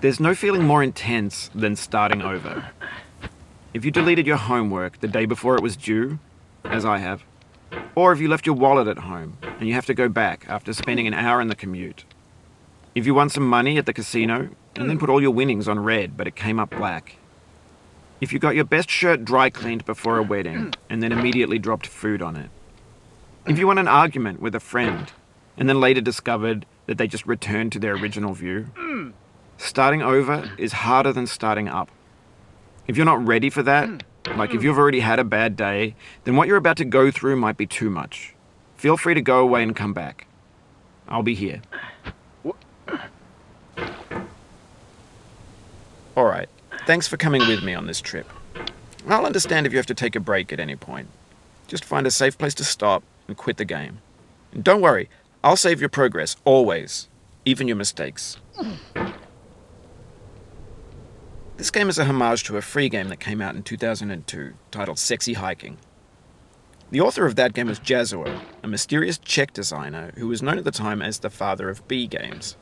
There's no feeling more intense than starting over. If you deleted your homework the day before it was due, as I have, or if you left your wallet at home and you have to go back after spending an hour in the commute. If you won some money at the casino and then put all your winnings on red but it came up black. If you got your best shirt dry cleaned before a wedding and then immediately dropped food on it. If you won an argument with a friend and then later discovered that they just returned to their original view. Starting over is harder than starting up. If you're not ready for that, like if you've already had a bad day, then what you're about to go through might be too much. Feel free to go away and come back. I'll be here. Alright, thanks for coming with me on this trip. I'll understand if you have to take a break at any point. Just find a safe place to stop and quit the game. And don't worry, I'll save your progress, always. Even your mistakes. This game is a homage to a free game that came out in 2002, titled Sexy Hiking. The author of that game was Jazzuo, a mysterious Czech designer who was known at the time as the father of B games.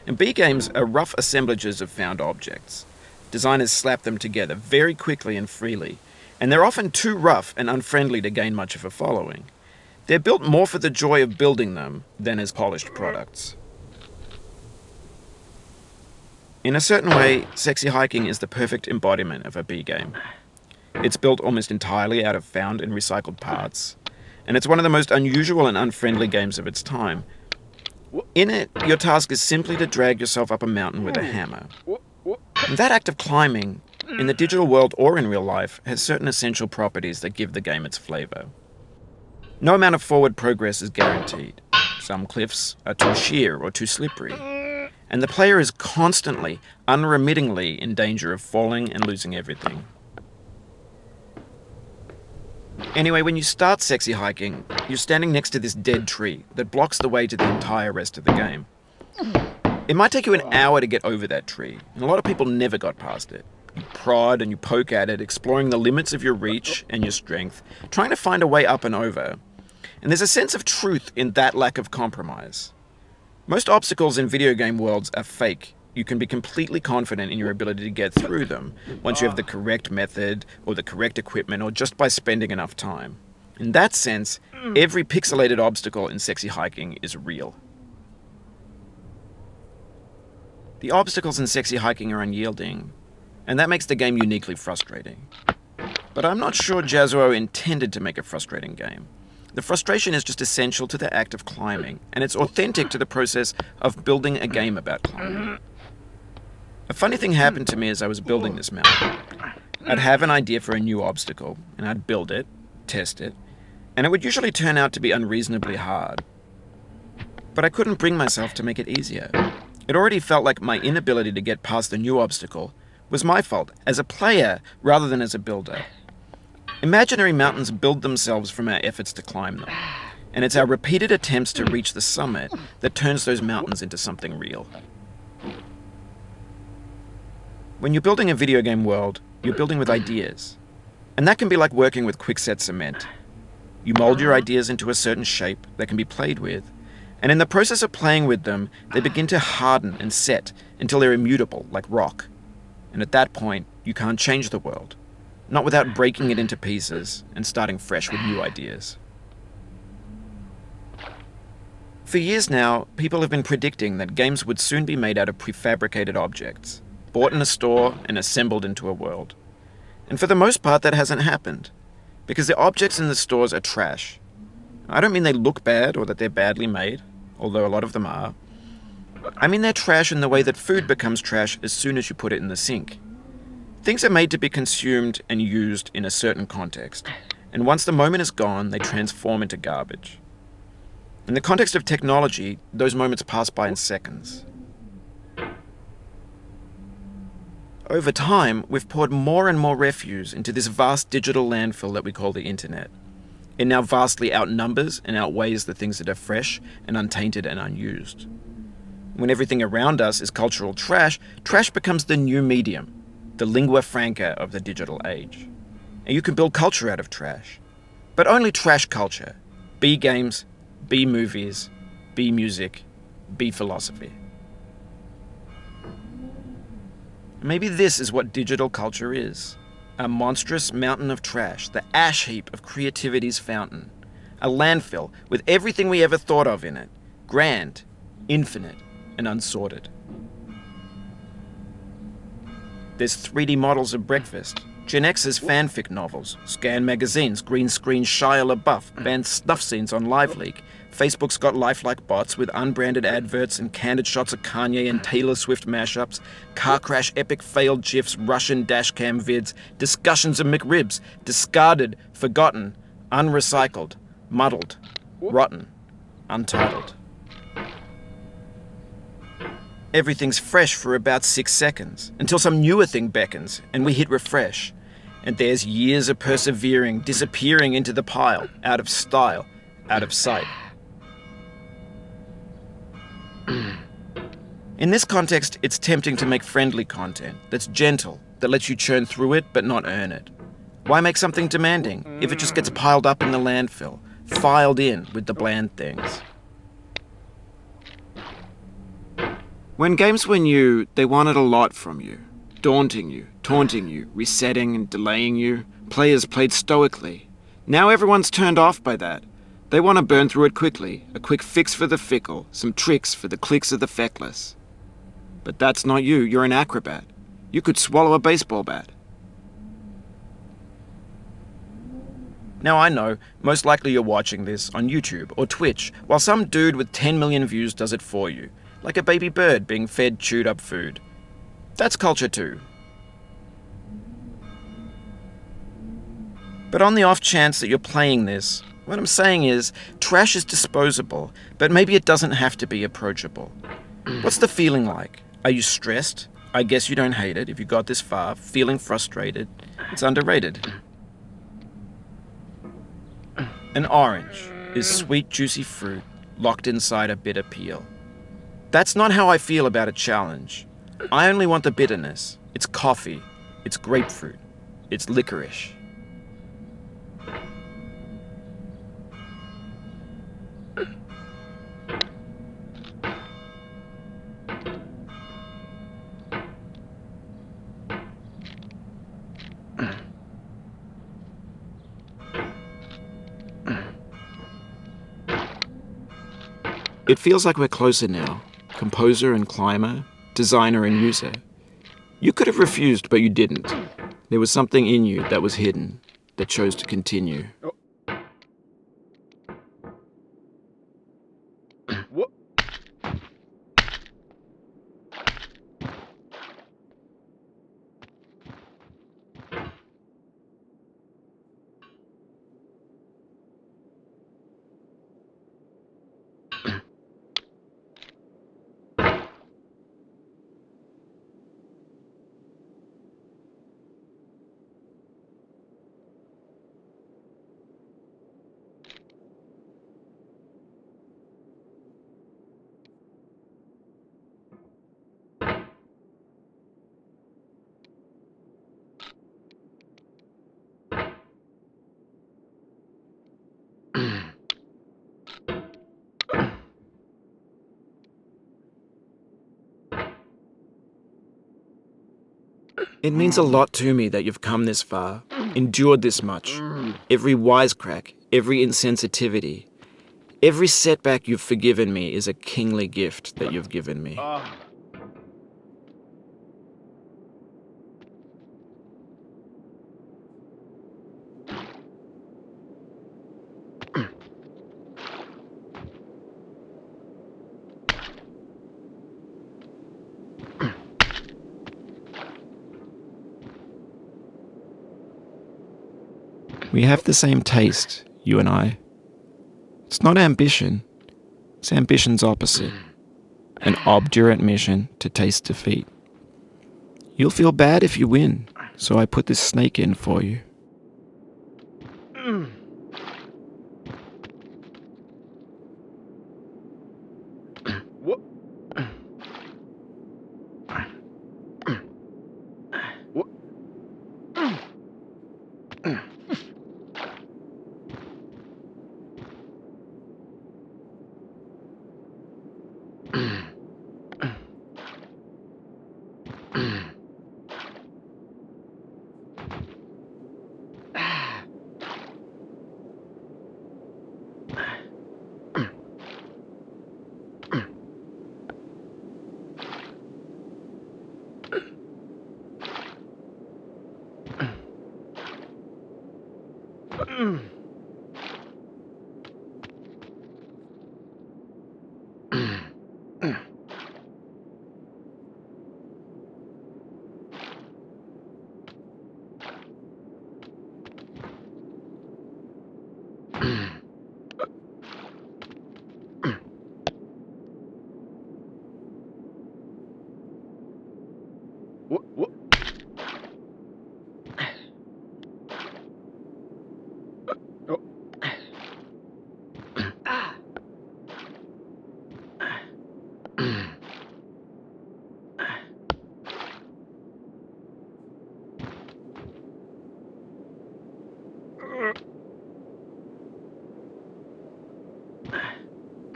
And B games are rough assemblages of found objects. Designers slap them together very quickly and freely, and they're often too rough and unfriendly to gain much of a following. They're built more for the joy of building them than as polished products. In a certain way, Sexy Hiking is the perfect embodiment of a B game. It's built almost entirely out of found and recycled parts, and it's one of the most unusual and unfriendly games of its time. In it, your task is simply to drag yourself up a mountain with a hammer. And that act of climbing, in the digital world or in real life, has certain essential properties that give the game its flavor. No amount of forward progress is guaranteed. Some cliffs are too sheer or too slippery, and the player is constantly, unremittingly in danger of falling and losing everything. Anyway, when you start Sexy Hiking, you're standing next to this dead tree that blocks the way to the entire rest of the game. It might take you an hour to get over that tree, and a lot of people never got past it. You prod and you poke at it, exploring the limits of your reach and your strength, trying to find a way up and over. And there's a sense of truth in that lack of compromise. Most obstacles in video game worlds are fake. You can be completely confident in your ability to get through them once you have the correct method or the correct equipment or just by spending enough time. In that sense, every pixelated obstacle in Sexy Hiking is real. The obstacles in Sexy Hiking are unyielding, and that makes the game uniquely frustrating. But I'm not sure Jazzuo intended to make a frustrating game. The frustration is just essential to the act of climbing, and it's authentic to the process of building a game about climbing. A funny thing happened to me as I was building this mountain. I'd have an idea for a new obstacle, and I'd build it, test it, and it would usually turn out to be unreasonably hard. But I couldn't bring myself to make it easier. It already felt like my inability to get past the new obstacle was my fault, as a player rather than as a builder. Imaginary mountains build themselves from our efforts to climb them, and it's our repeated attempts to reach the summit that turns those mountains into something real. When you're building a video game world, you're building with ideas, and that can be like working with quickset cement. You mold your ideas into a certain shape that can be played with, and in the process of playing with them, they begin to harden and set until they're immutable, like rock. And at that point, you can't change the world, not without breaking it into pieces and starting fresh with new ideas. For years now, people have been predicting that games would soon be made out of prefabricated objects, bought in a store and assembled into a world. And for the most part, that hasn't happened, because the objects in the stores are trash. I don't mean they look bad or that they're badly made, although a lot of them are. I mean they're trash in the way that food becomes trash as soon as you put it in the sink. Things are made to be consumed and used in a certain context, and once the moment is gone, they transform into garbage. In the context of technology, those moments pass by in seconds. Over time, we've poured more and more refuse into this vast digital landfill that we call the internet. It now vastly outnumbers and outweighs the things that are fresh and untainted and unused. When everything around us is cultural trash, trash becomes the new medium, the lingua franca of the digital age. And you can build culture out of trash. But only trash culture. B games, B movies, B music, B philosophy. Maybe this is what digital culture is. A monstrous mountain of trash, the ash heap of creativity's fountain. A landfill with everything we ever thought of in it. Grand, infinite, and unsorted. There's 3D models of breakfast, Gen X's fanfic novels, Scan magazines, green screen Shia LaBeouf, banned snuff scenes on LiveLeak. Facebook's got lifelike bots with unbranded adverts and candid shots of Kanye and Taylor Swift mashups, car crash epic failed GIFs, Russian dashcam vids, discussions of McRibs, discarded, forgotten, unrecycled, muddled, rotten, untitled. Everything's fresh for about 6 seconds, until some newer thing beckons, and we hit refresh. And there's years of persevering, disappearing into the pile, out of style, out of sight. In this context, it's tempting to make friendly content that's gentle, that lets you churn through it but not earn it. Why make something demanding if it just gets piled up in the landfill, filed in with the bland things? When games were new, they wanted a lot from you. Daunting you, taunting you, resetting and delaying you. Players played stoically. Now everyone's turned off by that. They want to burn through it quickly, a quick fix for the fickle, some tricks for the clicks of the feckless. But that's not you, you're an acrobat. You could swallow a baseball bat. Now I know, most likely you're watching this on YouTube or Twitch, while some dude with 10 million views does it for you. Like a baby bird being fed chewed up food. That's culture too. But on the off chance that you're playing this, what I'm saying is, trash is disposable, but maybe it doesn't have to be approachable. What's the feeling like? Are you stressed? I guess you don't hate it if you got this far. Feeling frustrated? It's underrated. An orange is sweet, juicy fruit locked inside a bitter peel. That's not how I feel about a challenge. I only want the bitterness. It's coffee. It's grapefruit. It's licorice. It feels like we're closer now. Composer and climber, designer and user. You could have refused, but you didn't. There was something in you that was hidden, that chose to continue. What? It means a lot to me that you've come this far, endured this much. Every wisecrack, every insensitivity, every setback you've forgiven me is a kingly gift that you've given me. We have the same taste, you and I. It's not ambition. It's ambition's opposite. An obdurate mission to taste defeat. You'll feel bad if you win, so I put this snake in for you. What? What?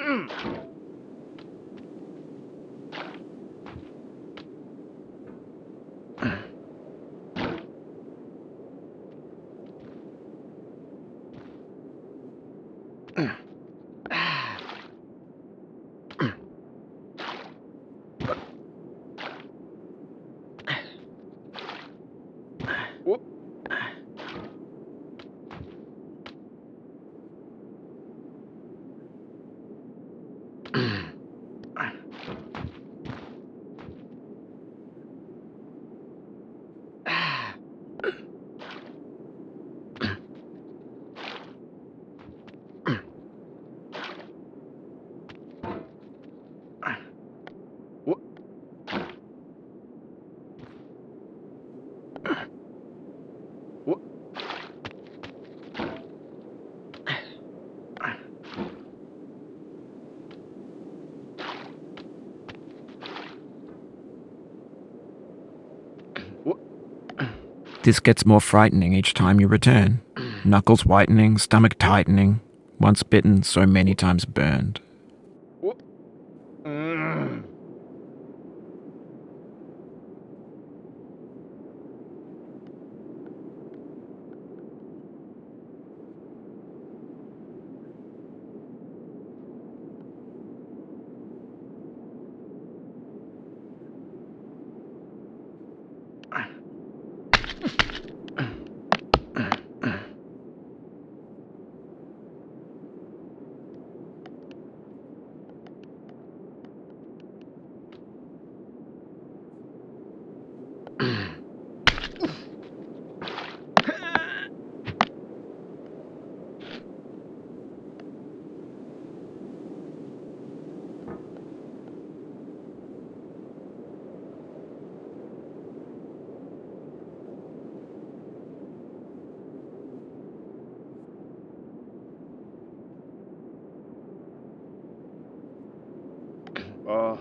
Whoop. Whoop. Whoop. Whoop. This gets more frightening each time you return. Knuckles whitening, stomach tightening. Once bitten, so many times burned. Whoop. Mm. Uh.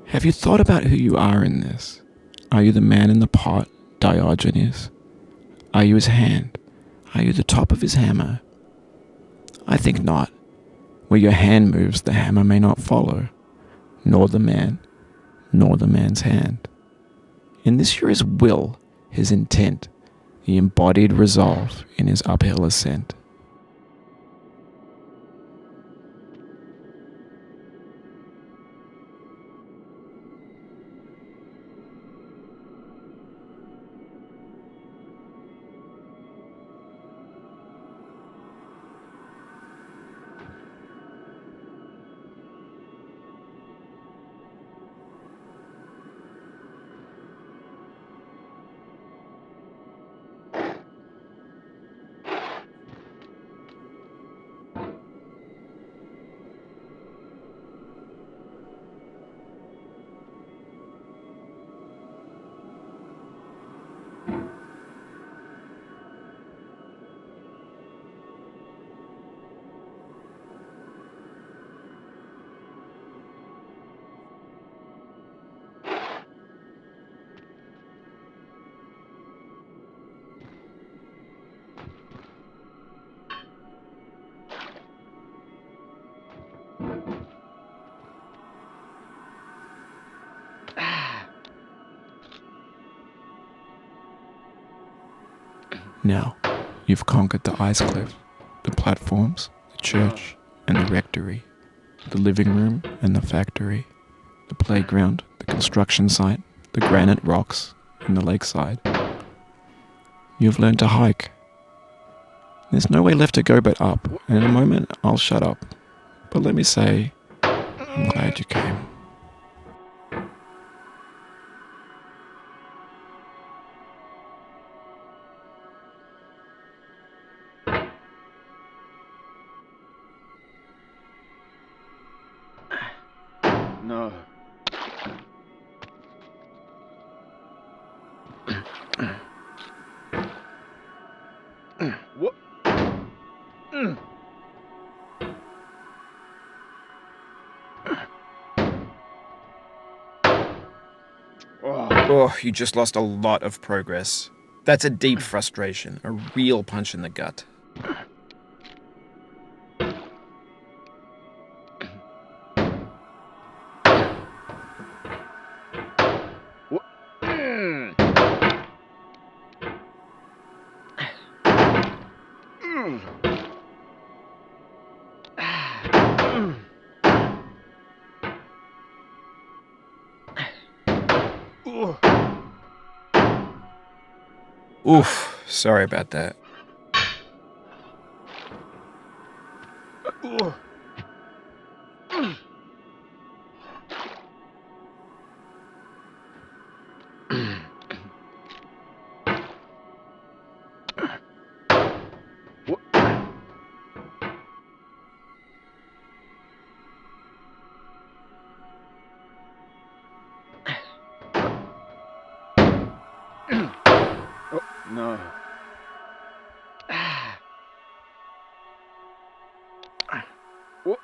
Have you thought about who you are in this? Are you the man in the pot, Diogenes? Are you his hand? Are you the top of his hammer? I think not. Where your hand moves, the hammer may not follow, nor the man, nor the man's hand. In this you're his will, his intent, the embodied resolve in his uphill ascent. Now, you've conquered the ice cliff, the platforms, the church, and the rectory, the living room and the factory, the playground, the construction site, the granite rocks, and the lakeside. You've learned to hike. There's no way left to go but up, and in a moment I'll shut up. But let me say, I'm glad you came. No. What? Oh, you just lost a lot of progress. That's a deep frustration, a real punch in the gut. What? Oof, sorry about that. Oh, no. What?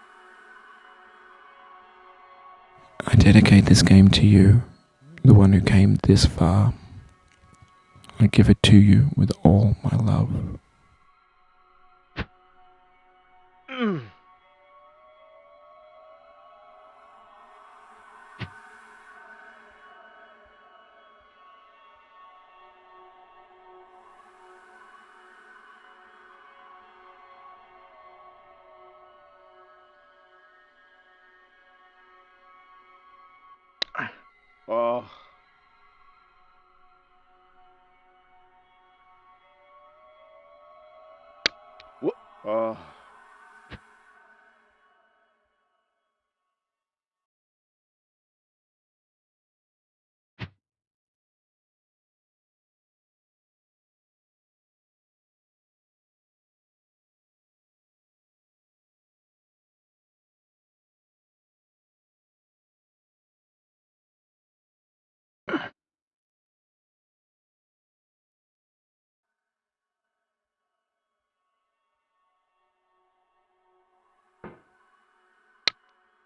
I dedicate this game to you, the one who came this far. I give it to you with all my love. Oh. What? Oh.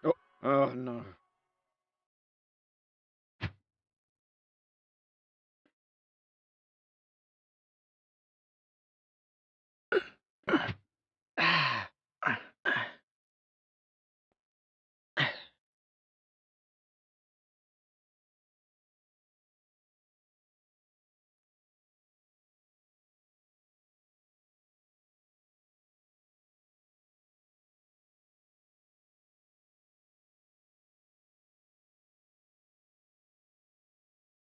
Oh. Oh, no.